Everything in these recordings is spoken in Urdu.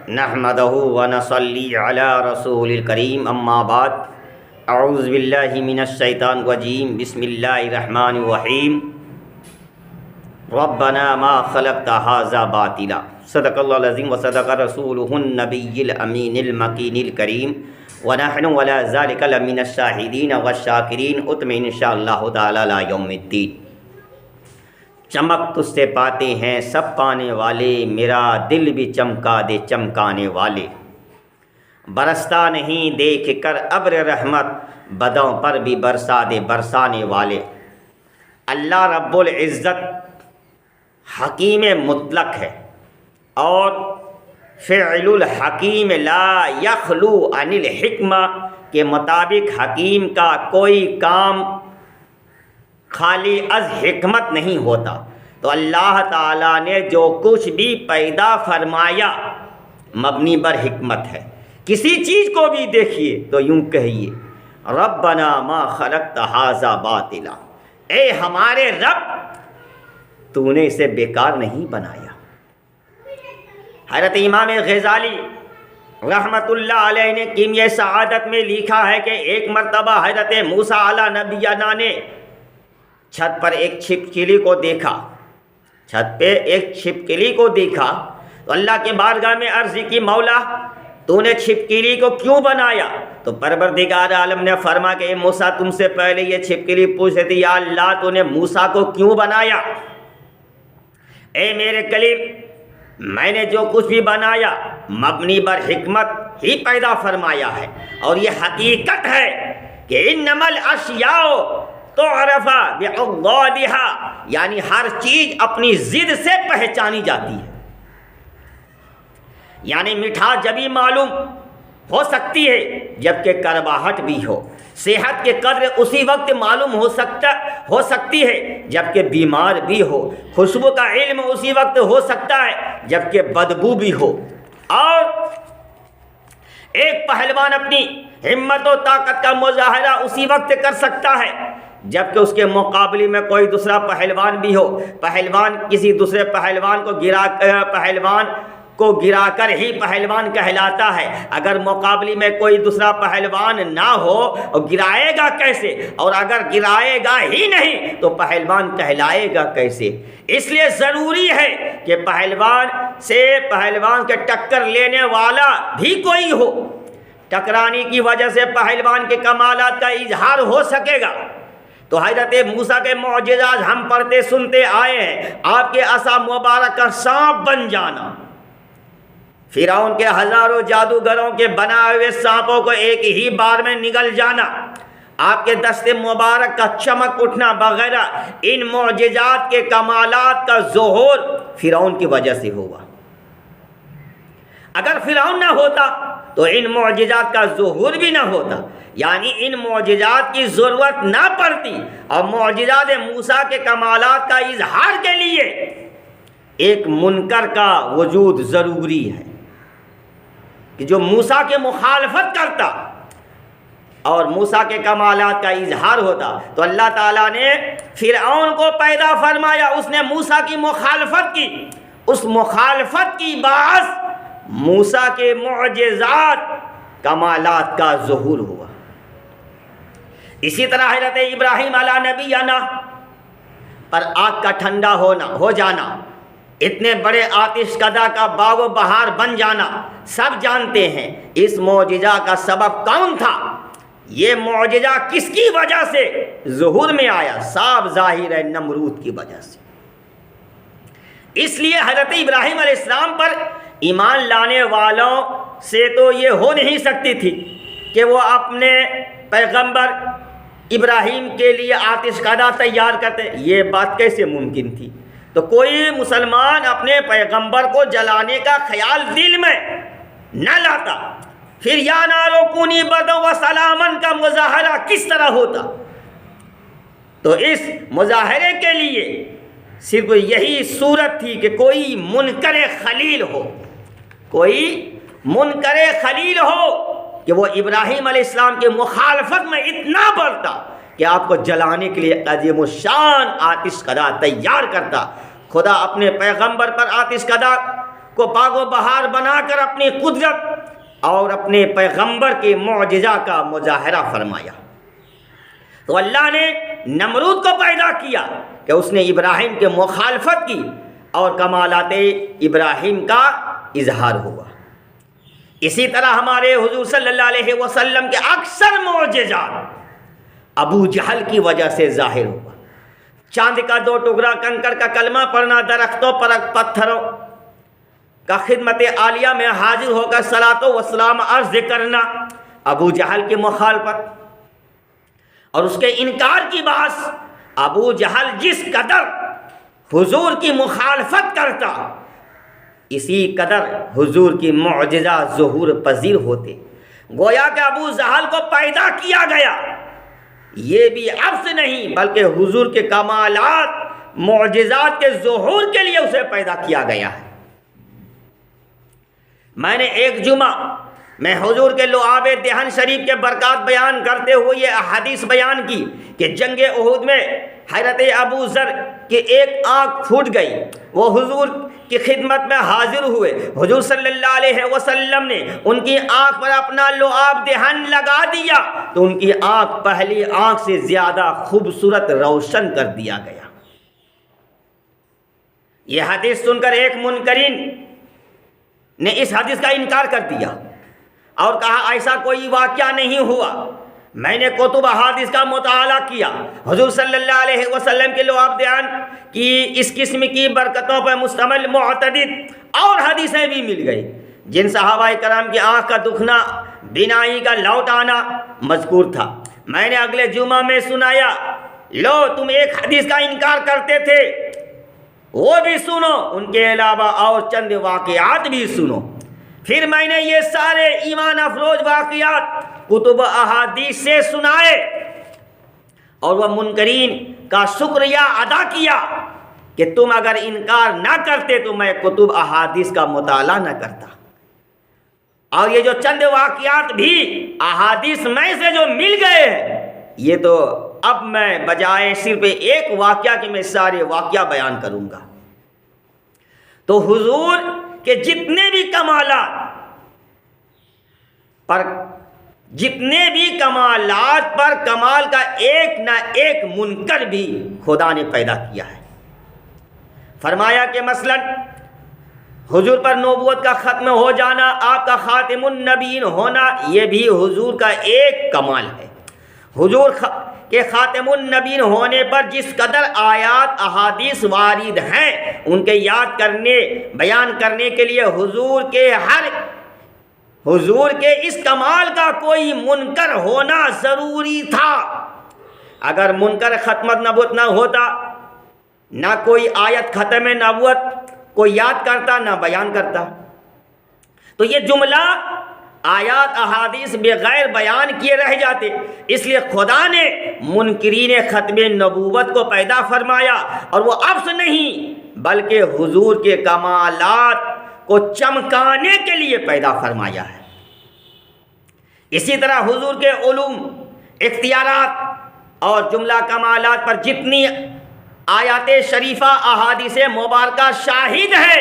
نحمده ونصلي على رسول الكريم اما بعد اعوذ باللہ من الشیطان الرجیم بسم اللہ الرحمن الرحیم ربنا ما خلقت هذا باطلا صدق اللہ العظیم وصدق رسولہ النبی الامین المکین الکریم ونحن ولا ذلك لمن الشاہدین والشاکرین اتم انشاءاللہ تعالی لا یوم الدین۔ چمک تجھ سے پاتے ہیں سب پانے والے، میرا دل بھی چمکا دے چمکانے والے۔ برستا نہیں دیکھ کر ابر رحمت، بدوں پر بھی برسا دے برسانے والے۔ اللہ رب العزت حکیم مطلق ہے، اور فعل الحکیم لا یخلو عن الحکمہ کے مطابق حکیم کا کوئی کام خالی از حکمت نہیں ہوتا۔ تو اللہ تعالیٰ نے جو کچھ بھی پیدا فرمایا مبنی بر حکمت ہے۔ کسی چیز کو بھی دیکھیے تو یوں کہیے ربنا ما خلقت ھذا باطلا، اے ہمارے رب تو نے اسے بیکار نہیں بنایا۔ حضرت امام غزالی رحمت اللہ علیہ نے کیمیہ سعادت میں لکھا ہے کہ ایک مرتبہ حضرت موسیٰ علیہ نبینا نے چھت پر ایک چھپکلی کو دیکھا، چھت پہ ایک چھپکلی کو دیکھا تو اللہ کے بارگاہ میں عرض کی مولا تو نے چھپکلی کو کیوں بنایا؟ تو پروردگار عالم نے فرمایا کہ اے موسیٰ تم سے پہلے یہ چھپکلی پوچھ رہی تھی یا اللہ تو نے موسیٰ کو کیوں بنایا؟ اے میرے کلیم میں نے جو کچھ بھی بنایا مبنی بر حکمت ہی پیدا فرمایا ہے، اور یہ حقیقت ہے کہ انما الاشیاء تعرف بعضادها، یعنی ہر چیز اپنی ضد سے پہچانی جاتی ہے۔ یعنی مٹھاس جبھی معلوم ہو سکتی ہے جبکہ کڑواہٹ بھی ہو، صحت کے قدر اسی وقت معلوم ہو سکتی ہے جبکہ بیمار بھی ہو، خوشبو کا علم اسی وقت ہو سکتا ہے جبکہ بدبو بھی ہو، اور ایک پہلوان اپنی ہمت و طاقت کا مظاہرہ اسی وقت کر سکتا ہے جبکہ اس کے مقابلے میں کوئی دوسرا پہلوان بھی ہو۔ پہلوان کسی دوسرے پہلوان کو گرا کر ہی پہلوان کہلاتا ہے۔ اگر مقابلے میں کوئی دوسرا پہلوان نہ ہو اور گرائے گا کیسے؟ اور اگر گرائے گا ہی نہیں تو پہلوان کہلائے گا کیسے؟ اس لیے ضروری ہے کہ پہلوان کے ٹکر لینے والا بھی کوئی ہو، ٹکرانے کی وجہ سے پہلوان کے کمالات کا اظہار ہو سکے گا۔ تو حضرت موسیٰ کے معجزات ہم پڑھتے سنتے آئے ہیں، آپ کے عصا مبارک کا سانپ بن جانا، فرعون کے ہزاروں جادوگروں کے بنائے ہوئے سانپوں کو ایک ہی بار میں نگل جانا، آپ کے دست مبارک کا چمک اٹھنا وغیرہ، ان معجزات کے کمالات کا ظہور فرعون کی وجہ سے ہوا۔ اگر فرعون نہ ہوتا تو ان معجزات کا ظہور بھی نہ ہوتا، یعنی ان معجزات کی ضرورت نہ پڑتی، اور معجزات موسیٰ کے کمالات کا اظہار کے لیے ایک منکر کا وجود ضروری ہے کہ جو موسیٰ کے مخالفت کرتا اور موسیٰ کے کمالات کا اظہار ہوتا۔ تو اللہ تعالیٰ نے فرعون کو پیدا فرمایا، اس نے موسیٰ کی مخالفت کی، اس مخالفت کی باعث موسیٰ کے معجزات کمالات کا ظہور ہوا۔ اسی طرح حضرت ابراہیم علیہ نبینا پر آگ کا ٹھنڈا ہو جانا، اتنے بڑے آتش کدہ کا باغ و بہار بن جانا، سب جانتے ہیں اس معجزہ کا سبب کون تھا، یہ معجزہ کس کی وجہ سے ظہور میں آیا؟ صاف ظاہر ہے نمرود کی وجہ سے۔ اس لیے حضرت ابراہیم علیہ السلام پر ایمان لانے والوں سے تو یہ ہو نہیں سکتی تھی کہ وہ اپنے پیغمبر ابراہیم کے لیے آتش کدہ تیار کرتے، یہ بات کیسے ممکن تھی؟ تو کوئی مسلمان اپنے پیغمبر کو جلانے کا خیال دل میں نہ لاتا، پھر یا نارو کونی بردو و سلامن کا مظاہرہ کس طرح ہوتا؟ تو اس مظاہرے کے لیے صرف یہی صورت تھی کہ کوئی منکر خلیل ہو، کوئی منکر خلیل ہو کہ وہ ابراہیم علیہ السلام کے مخالفت میں اتنا بڑھتا کہ آپ کو جلانے کے لیے عظیم الشان آتش کدہ تیار کرتا۔ خدا اپنے پیغمبر پر آتش کدہ کو باغ و بہار بنا کر اپنی قدرت اور اپنے پیغمبر کے معجزہ کا مظاہرہ فرمایا۔ تو اللہ نے نمرود کو پیدا کیا کہ اس نے ابراہیم کے مخالفت کی اور کمالات ابراہیم کا اظہار ہوا۔ اسی طرح ہمارے حضور صلی اللہ علیہ وسلم کے اکثر معجزات ابو جہل کی وجہ سے ظاہر ہوا۔ چاند کا 2 ٹکڑا، کنکر کا کلمہ پڑھنا، درختوں پر پتھروں کا خدمت عالیہ میں حاضر ہو کر صلاۃ و سلام عرض کرنا، ابو جہل کی مخالفت اور اس کے انکار کی باعث ابو جہل جس قدر حضور کی مخالفت کرتا، اسی قدر حضور کی معجزہ ظہور پذیر ہوتے۔ گویا کہ ابو جہل کو پیدا کیا گیا، یہ بھی عبث نہیں بلکہ حضور کے کمالات معجزات کے ظہور کے لیے اسے پیدا کیا گیا ہے۔ میں نے ایک جمعہ میں حضور کے لعاب دہن شریف کے برکات بیان کرتے ہوئے یہ حدیث بیان کی کہ جنگ احد میں حضرت ابو ذر کی ایک آنکھ پھوٹ گئی، وہ حضور کی خدمت میں حاضر ہوئے، حضور صلی اللہ علیہ وسلم نے ان کی آنکھ پر اپنا لعاب دہن لگا دیا تو ان کی آنکھ پہلی آنکھ سے زیادہ خوبصورت روشن کر دیا گیا۔ یہ حدیث سن کر ایک منکرین نے اس حدیث کا انکار کر دیا اور کہا ایسا کوئی واقعہ نہیں ہوا۔ میں نے کتب احادیث کا مطالعہ کیا، حضور صلی اللہ علیہ وسلم کے لعاب دہن کی اس قسم کی برکتوں پر مشتمل متعدد اور حدیثیں بھی مل گئی جن صحابہ کرام کی آنکھ کا دکھنا، بینائی کا لوٹ آنا مذکور تھا۔ میں نے اگلے جمعہ میں سنایا، لو تم ایک حدیث کا انکار کرتے تھے، وہ بھی سنو، ان کے علاوہ اور چند واقعات بھی سنو۔ پھر میں نے یہ سارے ایمان افروز واقعات کتب احادیث سے سنائے اور وہ منکرین کا شکریہ ادا کیا کہ تم اگر انکار نہ کرتے تو میں کتب احادیث کا مطالعہ نہ کرتا۔ اور یہ جو چند واقعات بھی احادیث میں سے جو مل گئے ہیں، یہ تو اب میں بجائے صرف ایک واقعہ کے میں سارے واقعہ بیان کروں گا۔ تو حضور کے جتنے بھی کمالات پر کمال کا ایک نہ ایک منکر بھی خدا نے پیدا کیا ہے۔ فرمایا کہ مثلا حضور پر نبوت کا ختم ہو جانا، آپ کا خاتم النبیین ہونا، یہ بھی حضور کا ایک کمال ہے۔ حضور کے خاتم النبیین ہونے پر جس قدر آیات احادیث وارد ہیں، ان کے یاد کرنے، بیان کرنے کے لیے حضور کے اس کمال کا کوئی منکر ہونا ضروری تھا۔ اگر منکر ختم نبوت نہ ہوتا، نہ کوئی آیت ختم نبوت کو یاد کرتا، نہ بیان کرتا، تو یہ جملہ آیات احادیث بغیر بیان کیے رہ جاتے۔ اس لیے خدا نے منکرین ختم نبوت کو پیدا فرمایا، اور وہ عبث نہیں بلکہ حضور کے کمالات کو چمکانے کے لیے پیدا فرمایا ہے۔ اسی طرح حضور کے علوم، اختیارات اور جملہ کمالات پر جتنی آیات شریفہ احادیث مبارکہ شاہد ہے،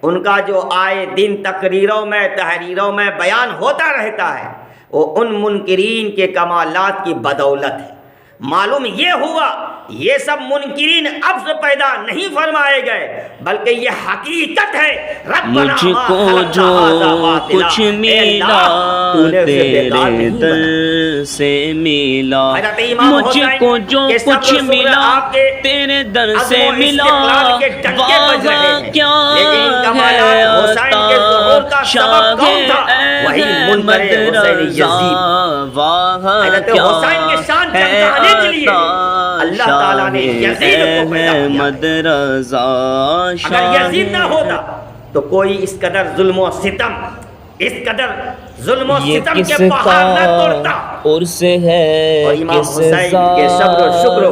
ان کا جو آئے دن تقریروں میں، تحریروں میں بیان ہوتا رہتا ہے، وہ ان منکرین کے کمالات کی بدولت ہے۔ معلوم یہ ہوا یہ سب منکرین اب سے پیدا نہیں فرمائے گئے، بلکہ یہ حقیقت ہے۔ ربنا مجھ کو جو کچھ ملا تیرے در سے ملا، مجھ کو جو کچھ ملا تیرے در سے ملا، واہ کیا ہے عطا شاہ احمد رضا، واہ کیا ہے اللہ تعالیٰ نے یزید کو پیدا کیا۔ اگر یزید نہ ہوتا تو کوئی اس قدر ظلم و ستم، اس قدر ظلم و ستم کے پہاڑ نہ توڑتا۔ عرص ہے اور امام حسین کے صبر و شکر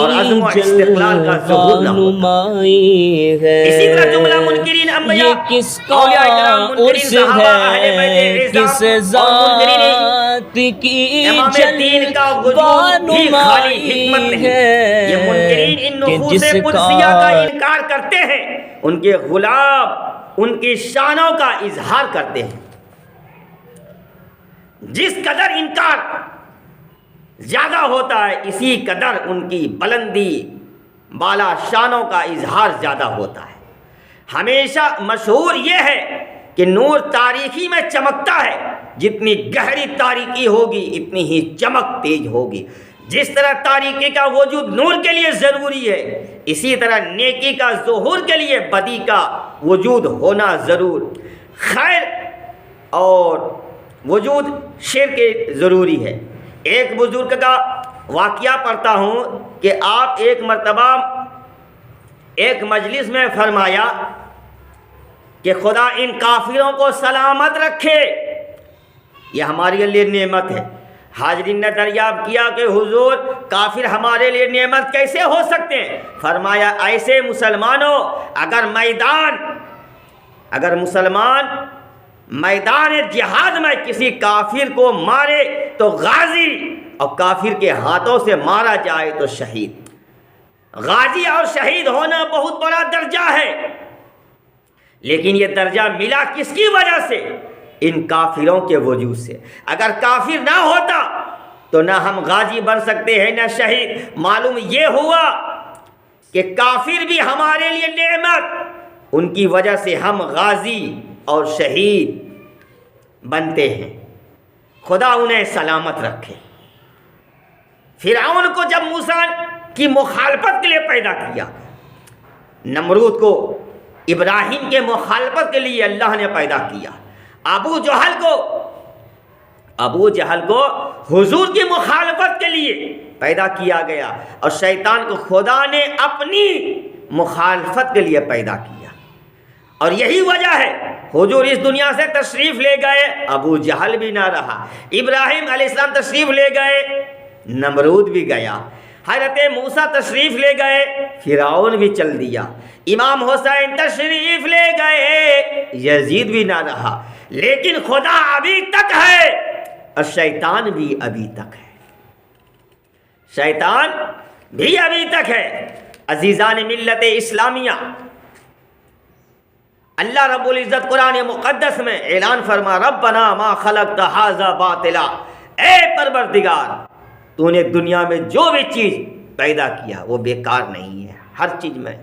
اور عزم و استقلال کا ظہور نہ ہوتا۔ اسی طرح جملہ منکرین انبیاء، اولیاء کرام، منکرین صحابہ، اہل بیت اعظام اور منکرین امام دین کا وجود بھی خالی حکمت نہیں۔ یہ منکرین ان نفوس قدسیہ کا انکار کرتے ہیں، ان کے غلام ان کی شانوں کا اظہار کرتے ہیں۔ جس قدر انکار زیادہ ہوتا ہے اسی قدر ان کی بلندی بالا شانوں کا اظہار زیادہ ہوتا ہے۔ ہمیشہ مشہور یہ ہے کہ نور تاریکی میں چمکتا ہے، جتنی گہری تاریکی ہوگی اتنی ہی چمک تیز ہوگی۔ جس طرح تاریکی کا وجود نور کے لیے ضروری ہے، اسی طرح نیکی کا ظہور کے لیے بدی کا وجود ہونا ضرور، خیر اور وجود شر کے ضروری ہے۔ ایک بزرگ کا واقعہ پڑھتا ہوں کہ آپ ایک مرتبہ ایک مجلس میں فرمایا کہ خدا ان کافروں کو سلامت رکھے، یہ ہمارے لیے نعمت ہے۔ حاضرین نے دریافت کیا کہ حضور کافر ہمارے لیے نعمت کیسے ہو سکتے ہیں؟ فرمایا ایسے مسلمانوں اگر مسلمان میدان جہاد میں کسی کافر کو مارے تو غازی، اور کافر کے ہاتھوں سے مارا جائے تو شہید۔ غازی اور شہید ہونا بہت بڑا درجہ ہے، لیکن یہ درجہ ملا کس کی وجہ سے؟ ان کافروں کے وجود سے۔ اگر کافر نہ ہوتا تو نہ ہم غازی بن سکتے ہیں نہ شہید۔ معلوم یہ ہوا کہ کافر بھی ہمارے لیے نعمت، ان کی وجہ سے ہم غازی اور شہید بنتے ہیں۔ خدا انہیں سلامت رکھے۔ فرعون کو جب موسیٰ کی مخالفت کے لیے پیدا کیا، نمرود کو ابراہیم کے مخالفت کے لیے اللہ نے پیدا کیا، ابو جہل کو حضور کی مخالفت کے لیے پیدا کیا گیا، اور شیطان کو خدا نے اپنی مخالفت کے لیے پیدا کیا۔ اور یہی وجہ ہے حضور اس دنیا سے تشریف لے گئے، ابو جہل بھی نہ رہا، ابراہیم علیہ السلام تشریف لے گئے، نمرود بھی گیا، حضرت موسیٰ تشریف لے گئے، فرعون بھی چل دیا، امام حسین تشریف لے گئے، یزید بھی نہ رہا، لیکن خدا ابھی تک ہے اور شیطان بھی ابھی تک ہے، شیطان بھی ابھی تک ہے۔ عزیزان ملت اسلامیہ، اللہ رب العزت قرآن مقدس میں اعلان فرما ربنا ما خلقت ھذا باطلا، اے پروردگار تو نے دنیا میں جو بھی چیز پیدا کیا وہ بیکار نہیں ہے، ہر چیز میں